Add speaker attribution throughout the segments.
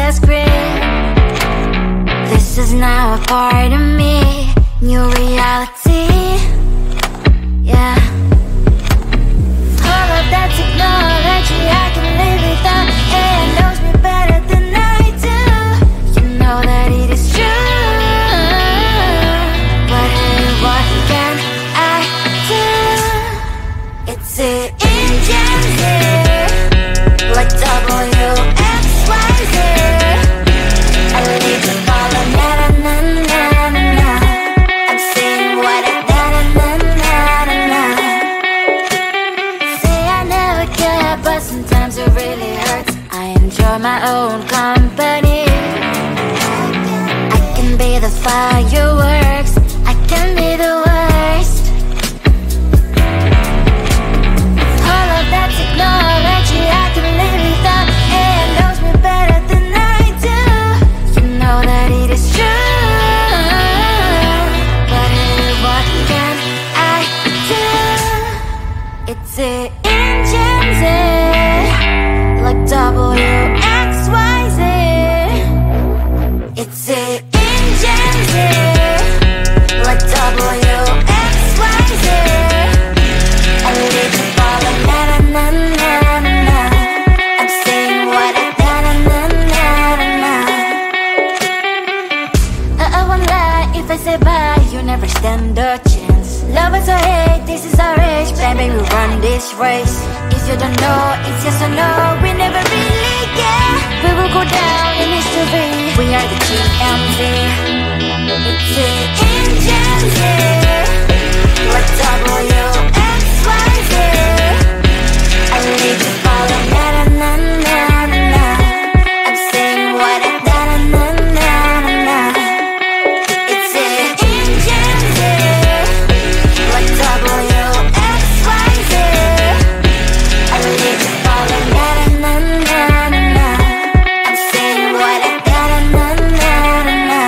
Speaker 1: the script. This is now a part of me, new reality. Yeah. All of that technology I can live without. AI knows me better than I do. You know that it is true. But hey, what can I do? It's the engines here, like WXYZ. I need to follow na na na na na na. I'm saying what I na na na na na na. Say I never care, but sometimes it really hurts. I enjoy my own company. I can be the fireworks, I can be the worst. All of that technology I can live without. AI knows me better than I do. You know that it is true. But hey, what can I do? It's the engines, like WXYZ. It's the engines, like WXYZ. I need to follow na na na na na na. I'm saying what I na na na na na na. I won't lie if I say bye, you never stand a chance. Love is or hate, this is our age, baby, we run this race. If you don't know, it's yes or no, we never really get. We will go down in history, we are the GMZ. It's the engines, like WXYZ. I need to follow na na na na na na. I'm saying what I na na na na na na. It's the engines, like WXYZ. I need to follow na na na na na na. I'm saying what I na na na na na na.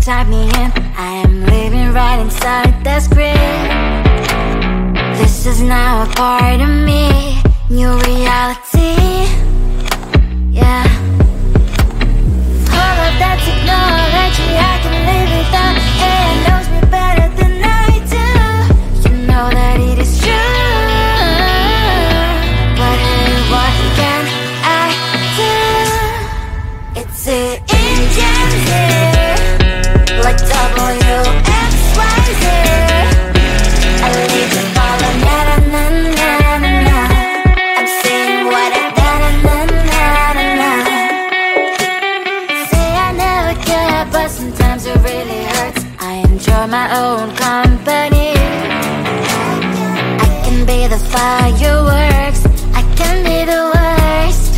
Speaker 1: type me in. I am living right inside the script. This is now a part of me, new reality. Yeah. All of that technology I can live without. It knows me better than I do. You know that it is true. But hey, what can I do? It's the engines here, like WXYZ. I leave you falling, na na na na na na. I'm saying what I na na na na na. Say I never care, but sometimes it really hurts. I enjoy my own company. I can be the fireworks, I can be the worst.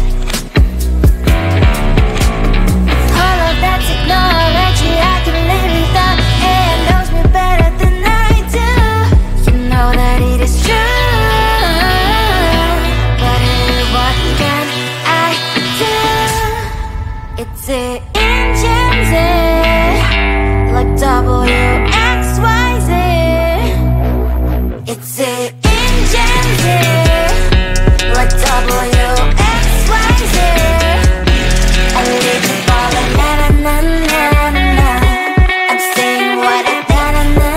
Speaker 1: All of that technology I can live without. It knows me better than I do. You know that it is true. But hey, what can I do? It's the engines, like WXYZ. It's the engines, like WXYZ. I leave you falling, na na na na na na. I'm saying what I na na na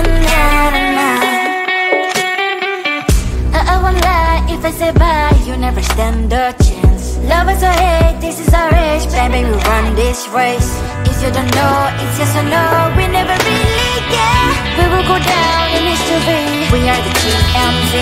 Speaker 1: na na. I won't lie if I say bye, you never stand a chance. Love is or hate, this is our age, baby, we run this race. If you don't know, it's yes or no, we never really care. We will go down in history, we are the TMZ.